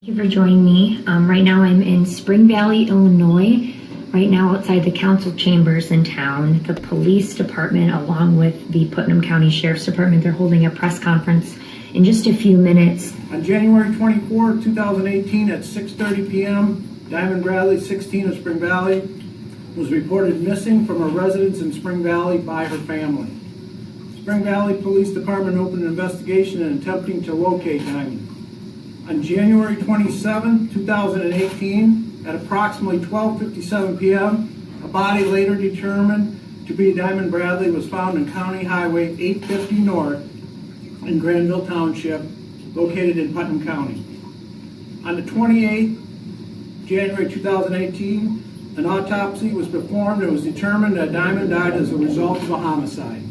Thank you for joining me. Right now I'm in Spring Valley, Illinois. Right now outside the council chambers in town, the police department along with the Putnam County Sheriff's Department, they're holding a press conference in just a few minutes. On January 24, 2018 at 6:30 p.m., Diamond Bradley, 16 of Spring Valley, was reported missing from a residence in Spring Valley by her family. Spring Valley Police Department opened an investigation in attempting to locate Diamond. On January 27, 2018, at approximately 12:57 p.m., a body later determined to be Diamond Bradley was found in County Highway 850 North in Granville Township, located in Putnam County. On the 28th, January 2018, an autopsy was performed and it was determined that Diamond died as a result of a homicide.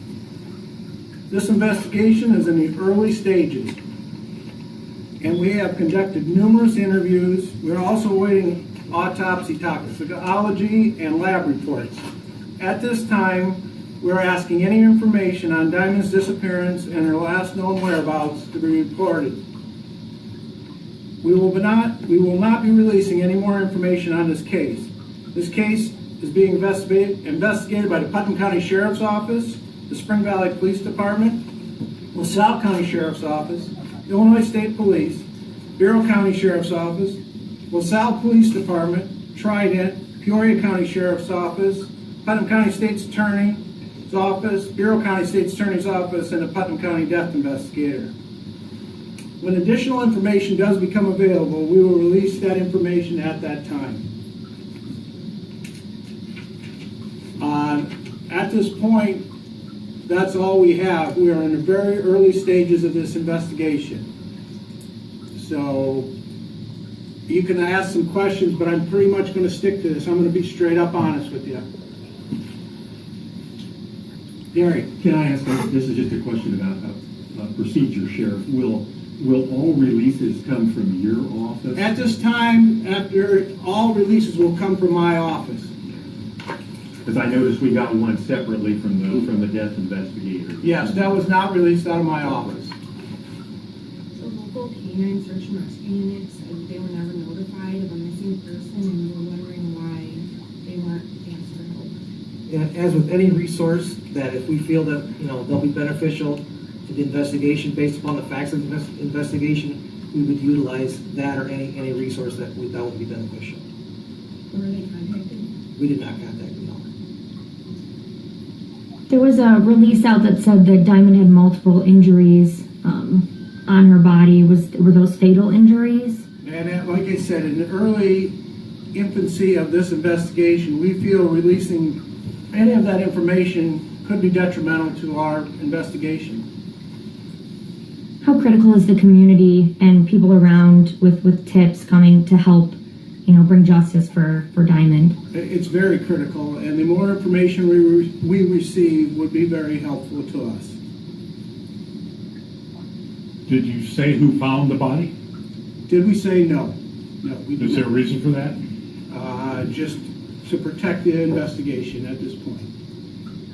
This investigation is in the early stages, and we have conducted numerous interviews. We're also awaiting autopsy, toxicology, and lab reports. At this time, we're asking any information on Diamond's disappearance and her last known whereabouts to be reported. We will not be releasing any more information on this case. This case is being investigated by the Putnam County Sheriff's Office, the Spring Valley Police Department, LaSalle County Sheriff's Office, Illinois State Police, Bureau County Sheriff's Office, LaSalle Police Department, Trident, Peoria County Sheriff's Office, Putnam County State's Attorney's Office, Bureau County State's Attorney's Office, and the Putnam County Death Investigator. When additional information does become available, we will release that information at that time. At this point, that's all we have. We are in the very early stages of this investigation. So you can ask some questions, but I'm pretty much going to stick to this. I'm going to be straight up honest with you. Gary. Can I ask, this is just a question about procedure, Sheriff. Will all releases come from your office? At this time, after all releases will come from my office. Because I noticed we got one separately from the death investigator. Yes, that was not released out of my office. So local canine search and rescue units said they were never notified of a missing person and were wondering why they weren't asked for help. And as with any resource, that if we feel that they'll be beneficial to the investigation based upon the facts of the investigation, we would utilize that or any resource that would be beneficial. Were they contacted? We did not contact them. No. There was a release out that said that Diamond had multiple injuries on her body. Were those fatal injuries? And like I said, in the early infancy of this investigation, we feel releasing any of that information could be detrimental to our investigation. How critical is the community and people around with tips coming to help, bring justice for Diamond? It's very critical, and the more information we receive would be very helpful to us. Did you say who found the body? Did we say no? No, we did Is there a not. reason for that? Just to protect the investigation at this point.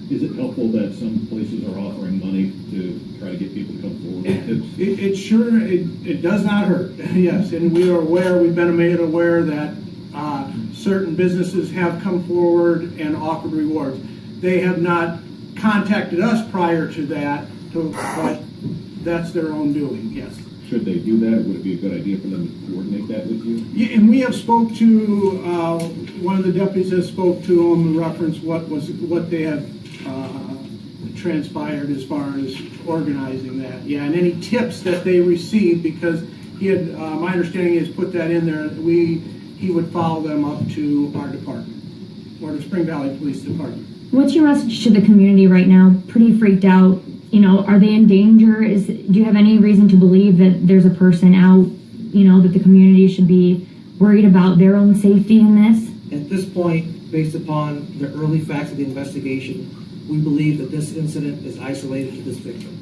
Is it helpful that some places are offering money to try to get people to come forward with tips? It does not hurt, yes, and we are aware, we've been made aware that certain businesses have come forward and offered rewards. They have not contacted us prior to that, but that's their own doing, yes. Should they do that, or would it be a good idea for them to coordinate that with you? Yeah, and we have spoke to, one of the deputies has spoke to them in reference what they have transpired as far as organizing that. Yeah, and any tips that they received, because he had, my understanding is put that in there, he would follow them up to our department, or the Spring Valley Police Department. What's your message to the community right now? Pretty freaked out. Are they in danger? Do you have any reason to believe that there's a person out, that the community should be worried about their own safety in this? At this point, based upon the early facts of the investigation, we believe that this incident is isolated to this victim.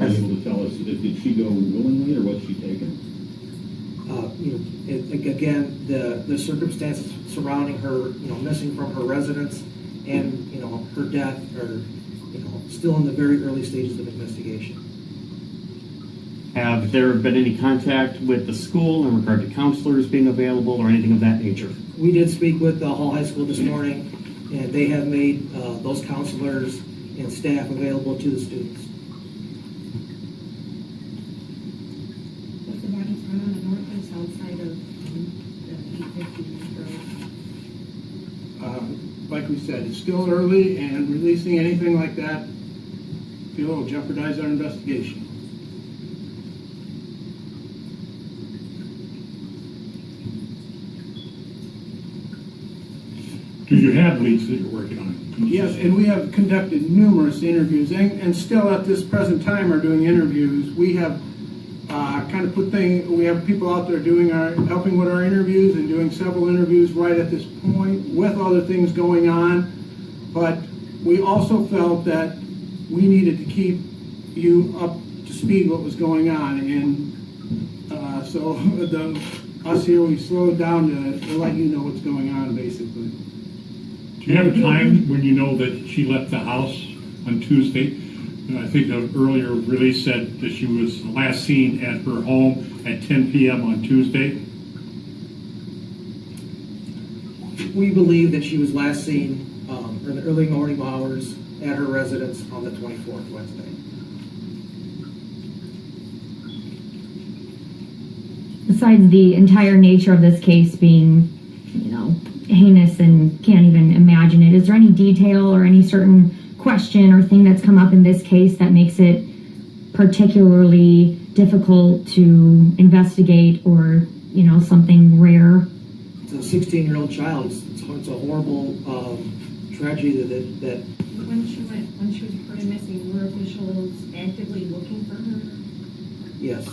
Are you able to tell us, did she go willingly, or was she taken? Again, the circumstances surrounding her, missing from her residence and, her death are, still in the very early stages of investigation. Have there been any contact with the school in regard to counselors being available or anything of that nature? We did speak with Hall High School this morning, and they have made those counselors and staff available to the students. Was the body found on the north and south side of the 850 road? Like we said, it's still early, and releasing anything like that, feel will jeopardize our investigation. Do you have leads that you're working on? Yes, and we have conducted numerous interviews, and still at this present time are doing interviews. We have we have people out there helping with our interviews and doing several interviews right at this point with other things going on. But we also felt that we needed to keep you up to speed what was going on, and so us here, we slowed down to let you know what's going on, basically. Do you have a time when you know that she left the house on Tuesday? I think the earlier release said that she was last seen at her home at 10 p.m. on Tuesday. We believe that she was last seen in the early morning hours at her residence on the 24th, Wednesday. Besides the entire nature of this case being, heinous and can't even imagine it, is there any detail or any certain question or thing that's come up in this case that makes it particularly difficult to investigate, or, something rare? It's a 16-year-old child. It's a horrible tragedy that When she was reported missing, were officials actively looking for her? yes.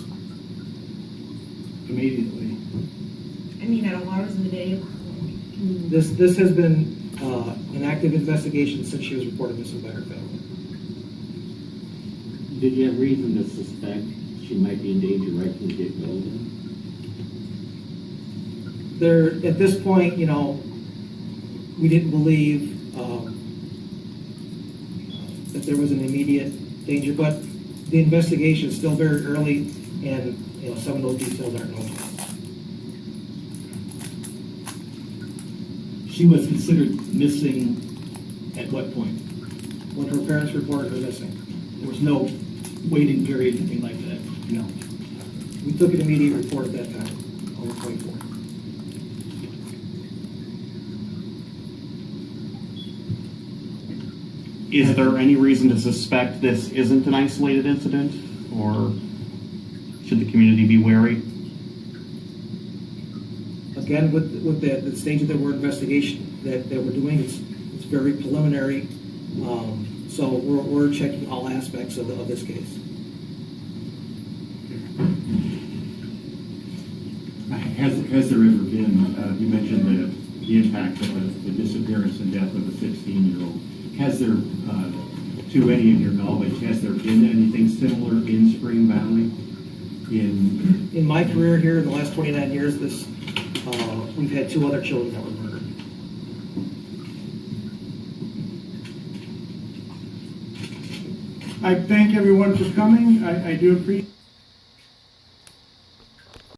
Immediately. I mean, at all hours of the day? This has been an active investigation since she was reported missing by her family. Did you have reason to suspect she might be in danger right from the get-go then? At this point, we didn't believe that there was an immediate danger, but the investigation is still very early, and some of those details aren't known to us. She was considered missing at what point? When her parents reported her missing, There was no waiting period, anything like that? no. We took an immediate report at that time, on the 24th. Is there any reason to suspect this isn't an isolated incident, or should the community be wary? Again, with the stage of the investigation that we're doing, it's very preliminary. So we're checking all aspects of this case. Has there ever been, you mentioned the impact of the disappearance and death of a 16-year-old. Has there, to any of your knowledge, has there been anything similar in Spring Valley? In my career here, in the last 29 years, we've had 2 other children that were murdered. I thank everyone for coming. I do appreciate